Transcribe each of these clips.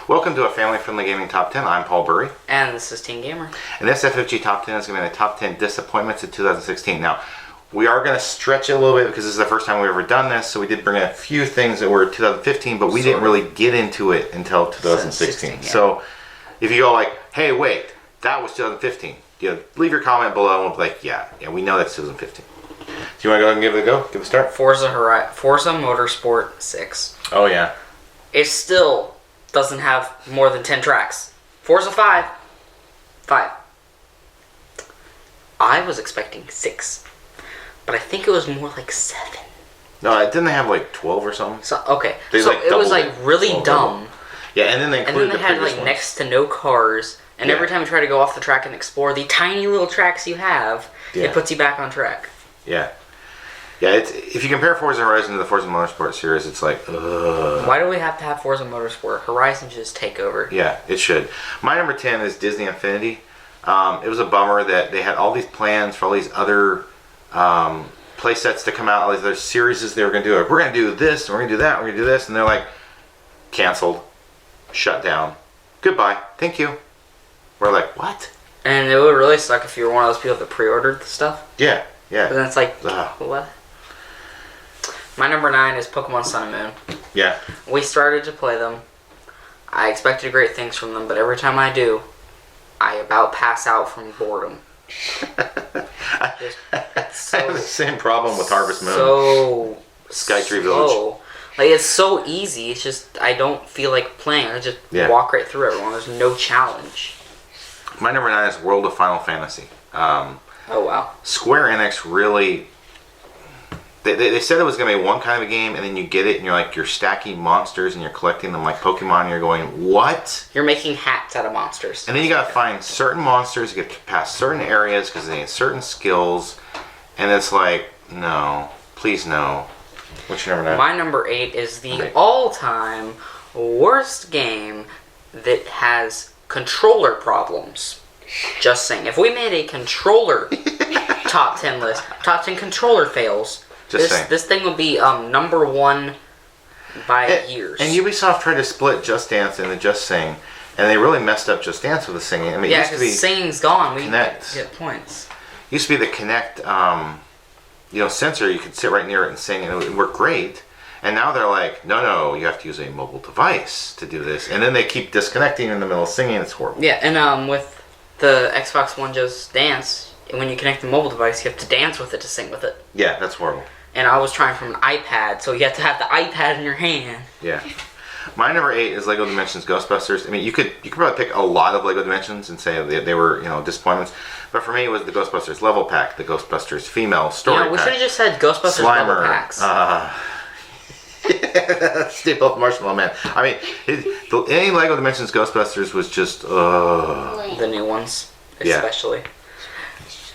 Welcome to a family-friendly gaming top 10. I'm Paul Burry. And this is Teen Gamer. And this FFG Top 10 is going to be the top 10 disappointments of 2016. Now, we are going to stretch it a little bit because this is the first time we've ever done this, so we did bring a few things that were 2015, but we didn't really get into it until 2016. Yeah. So, if you go like, hey, wait, that was 2015, leave your comment below and we'll be like, yeah, we know that's 2015. Do you want to go ahead and give it a go? Give it a start? Forza Motorsport 6. Oh, yeah. It still doesn't have more than 10 tracks. Forza 5. I was expecting 6. But I think it was more like 7. No, didn't they have like 12 or something? So, okay. So it was like really dumb. Yeah, and then they included the had like next to no cars. And every time you try to go off the track and explore the tiny little tracks you have, it puts you back on track. Yeah. Yeah, if you compare Forza Horizon to the Forza Motorsport series, it's like, ugh. Why do we have to have Forza Motorsport? Horizon should just take over. Yeah, it should. My number 10 is Disney Infinity. It was a bummer that they had all these plans for all these other play sets to come out, all these other series they were going to do. Like, we're going to do this, and we're going to do that, we're going to do this. And they're like, canceled, shut down, goodbye, thank you. We're like, what? And it would really suck if you were one of those people that pre-ordered the stuff. Yeah. But then it's like, what? My number 9 is Pokemon Sun and Moon. Yeah. We started to play them. I expected great things from them, but every time I do, I about pass out from boredom. I have the same problem with Harvest Moon. Skytree Village. Like, it's so easy. It's just, I don't feel like playing. I just walk right through everyone. There's no challenge. My number 9 is World of Final Fantasy. Oh, wow. Square Enix really... They said it was going to be one kind of a game, and then you get it, and you're stacking monsters, and you're collecting them like Pokemon, and you're going, what? You're making hats out of monsters. And then you got to find certain monsters, get past certain areas, because they need certain skills, and it's like, no. Please, no. What's your number 9? My number 8 is the all-time worst game that has controller problems. Just saying. If we made a controller top 10 list, top 10 controller fails... This thing would be number 1 by years. And Ubisoft tried to split Just Dance into Just Sing, and they really messed up Just Dance with the singing. I mean, yeah, because singing's gone. We get points. It used to be the Kinect, sensor. You could sit right near it and sing, and it would work great. And now they're like, no, you have to use a mobile device to do this. And then they keep disconnecting in the middle of singing. It's horrible. Yeah, and with the Xbox One Just Dance, when you connect the mobile device, you have to dance with it to sing with it. Yeah, that's horrible. And I was trying from an iPad, so you have to have the iPad in your hand. Yeah. My number 8 is Lego Dimensions Ghostbusters. I mean, you could probably pick a lot of Lego Dimensions and say they were, disappointments. But for me, it was the Ghostbusters level pack, the Ghostbusters female story pack. We should have just said Ghostbusters Slimer, level packs. Staple of Marshmallow Man. I mean, any Lego Dimensions Ghostbusters was just, The new ones, especially. Yeah.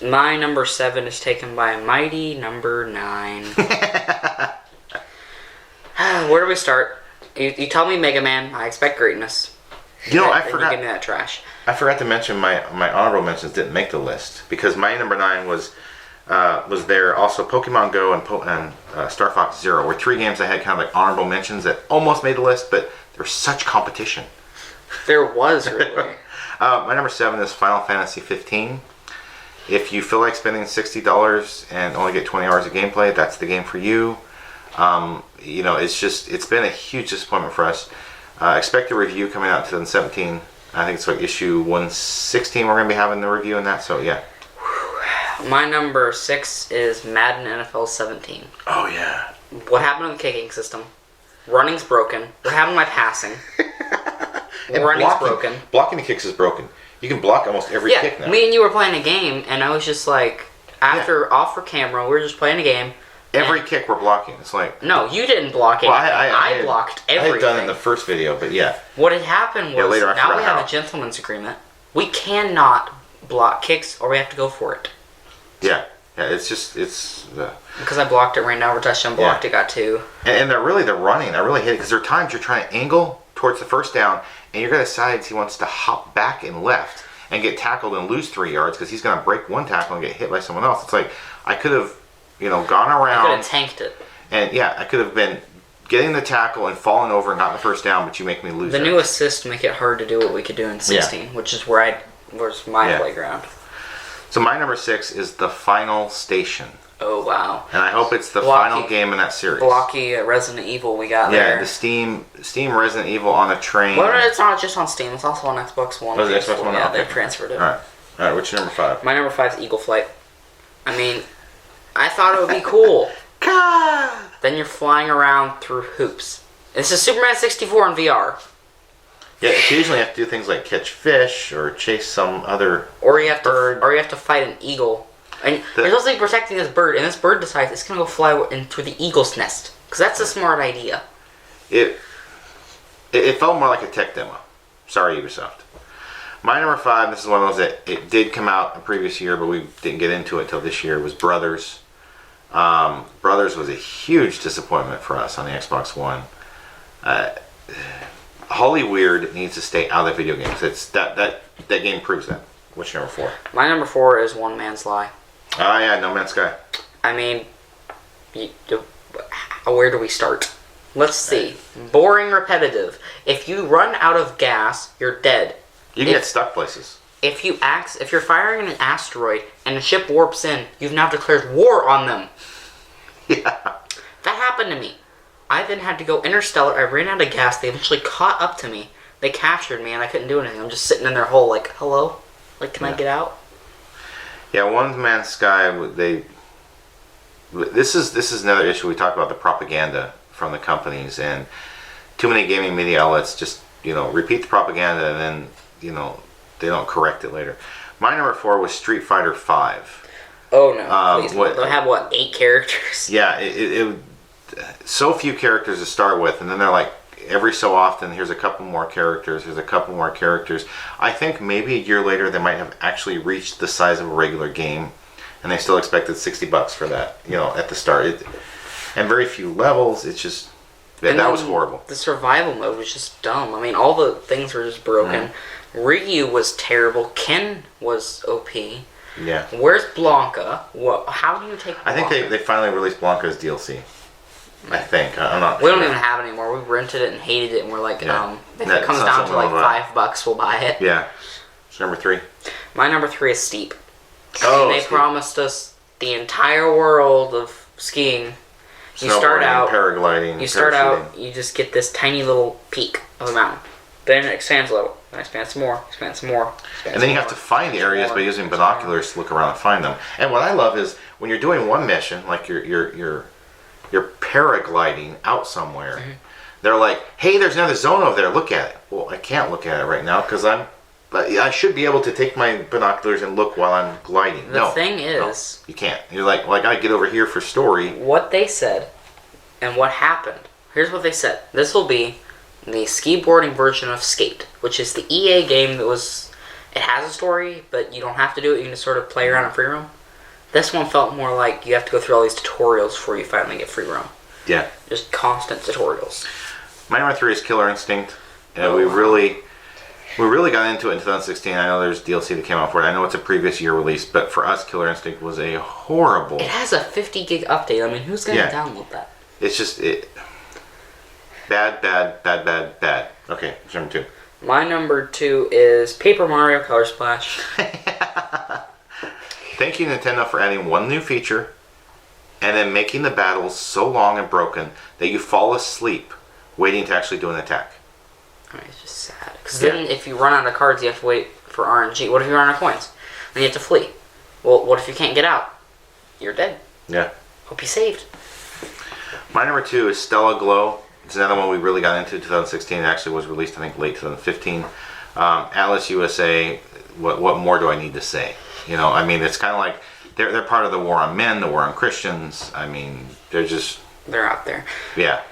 My number 7 is taken by a mighty number 9. Where do we start? You tell me Mega Man. I expect greatness. I forgot. You give me that trash. I forgot to mention my honorable mentions didn't make the list because my number 9 was there. Also, Pokemon Go and Star Fox Zero were 3 games I had kind of like honorable mentions that almost made the list, but there was such competition. There was really. My number 7 is Final Fantasy 15. If you feel like spending $60 and only get 20 hours of gameplay, that's the game for you. It's been a huge disappointment for us. Expect a review coming out in 2017. I think it's like issue 116 we're going to be having the review in that, so yeah. My number 6 is Madden NFL 17. Oh, yeah. What happened to the kicking system? Running's broken. What happened to my passing? Running's broken. Blocking the kicks is broken. You can block almost every kick now. Me and you were playing a game, and I was just like, off for camera, we were just playing a game. Every kick we're blocking. It's like... No, you didn't block it. Well, I blocked everything. I had done it in the first video, but yeah. What had happened was, now we have a gentleman's agreement. We cannot block kicks, or we have to go for it. Yeah. Yeah, Because I blocked it, ran over, touchdown, blocked it, got 2. And they're running. I really hate it, because there are times you're trying to angle towards the first down, and your guy decides he wants to hop back and left and get tackled and lose 3 yards because he's going to break one tackle and get hit by someone else. It's like, I could have, gone around. I could have tanked it. And yeah, I could have been getting the tackle and falling over and got the first down, but you make me lose. The new assists make it hard to do what we could do in 16, which is where's my playground. So my number 6 is The Final Station. Oh, wow. And I hope it's the final game in that series. Blocky Resident Evil we got there. Yeah, the Steam Resident Evil on a train. Well, it's not just on Steam. It's also on Xbox One. Oh, the Xbox One? Yeah, Okay. they've transferred it. All right, what's your number 5? My number 5 is Eagle Flight. I mean, I thought it would be cool. Then you're flying around through hoops. This is Superman 64 in VR. Yeah, occasionally you have to do things like catch fish or chase some other bird. Or you have to fight an eagle. And you're supposed to be protecting this bird, and this bird decides it's going to go fly into the eagle's nest. Because that's a smart idea. It felt more like a tech demo. Sorry, Ubisoft. My number 5, this is one of those that it did come out a previous year, but we didn't get into it until this year, was Brothers. Brothers was a huge disappointment for us on the Xbox One. Holly Weird needs to stay out of the video games. It's that game proves that. What's your number 4? My number 4 is One Man's Lie. Oh yeah, No Man's Sky. I mean, where do we start? Let's see. Boring, repetitive. If you run out of gas, you're dead. You can get stuck places. If you're firing an asteroid and a ship warps in, you've now declared war on them. Yeah. That happened to me. I then had to go interstellar. I ran out of gas. They eventually caught up to me. They captured me, and I couldn't do anything. I'm just sitting in their hole, like, hello, like, can I get out? Yeah, One Man's Sky. This is another issue. We talk about the propaganda from the companies, and too many gaming media outlets just repeat the propaganda, and then they don't correct it later. My number 4 was Street Fighter 5. Oh no! Please, they'll have 8 characters? Yeah, it so few characters to start with, and then they're like every so often, here's a couple more characters. Here's a couple more characters. I think maybe a year later they might have actually reached the size of a regular game, and they still expected $60 for that. At the start, and very few levels. It's just that was horrible. The survival mode was just dumb. I mean, all the things were just broken. Ryu was terrible. Ken was OP. Yeah. Where's Blanca? How do you take Blanca? I think they finally released Blanca's DLC. I think. I'm not We sure. don't even have it anymore. We rented it and hated it, and we're like, if That it comes sounds down to something like like $5, we'll buy it. Yeah. It's number 3. My number 3 is Steep. Oh, and they promised us the entire world of skiing. You start out paragliding. You start out, you just get this tiny little peak of a mountain. Then it expands a little. Then it expands some more. Expands some more. And then you have to find the areas by using binoculars to look around and find them. And what I love is when you're doing one mission, like you're paragliding out somewhere, they're like, "Hey, there's another zone over there. Look at it." Well, I can't look at it right now because but I should be able to take my binoculars and look while I'm gliding. The thing is, you can't. You're like, well, I gotta get over here for story. What they said and what happened. Here's what they said. This will be the ski-boarding version of Skate, which is the EA game that was. It has a story, but you don't have to do it. You can just sort of play around in free roam. This one felt more like you have to go through all these tutorials before you finally get free roam. Yeah. Just constant tutorials. My number 3 is Killer Instinct. We really got into it in 2016. I know there's DLC that came out for it. I know it's a previous year release, but for us, Killer Instinct was a horrible. It has a 50 gig update. I mean, who's going to download that? It's just bad. Okay, it's number 2. My number 2 is Paper Mario Color Splash. Thank you, Nintendo, for adding one new feature and then making the battles so long and broken that you fall asleep waiting to actually do an attack. I mean, it's just sad. Because then if you run out of cards, you have to wait for RNG. What if you run out of coins? Then you have to flee. Well, what if you can't get out? You're dead. Yeah. Hope you saved. My number 2 is Stella Glow. It's another one we really got into in 2016. It actually was released, I think, late 2015. Atlas USA, what more do I need to say? I mean, it's kind of like they're part of the war on men, the war on Christians. I mean, they're out there. Yeah.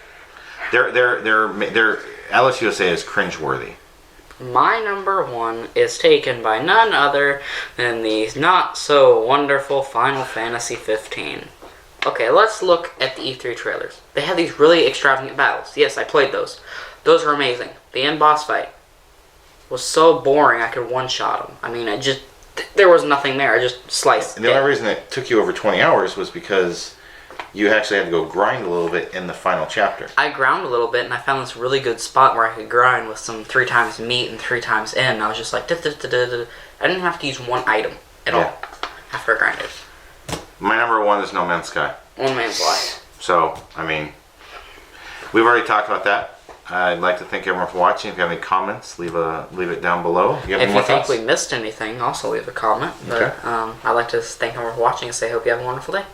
They're Atlas USA is cringeworthy. My number 1 is taken by none other than the not so wonderful Final Fantasy 15. Okay, let's look at the E3 trailers. They had these really extravagant battles. Yes, I played those. Those are amazing. The end boss fight was so boring I could one-shot him. I mean, there was nothing there. I just sliced. And the only reason it took you over 20 hours was because you actually had to go grind a little bit in the final chapter. I ground a little bit, and I found this really good spot where I could grind with some 3 times meat and 3 times in. And I was just like, I didn't have to use one item at all after I grinded. My number 1 is No Man's Sky. One Man's Life. So, I mean, we've already talked about that. I'd like to thank everyone for watching. If you have any comments, leave it down below. If you think we missed anything, also leave a comment. But I'd like to thank everyone for watching and say, hope you have a wonderful day.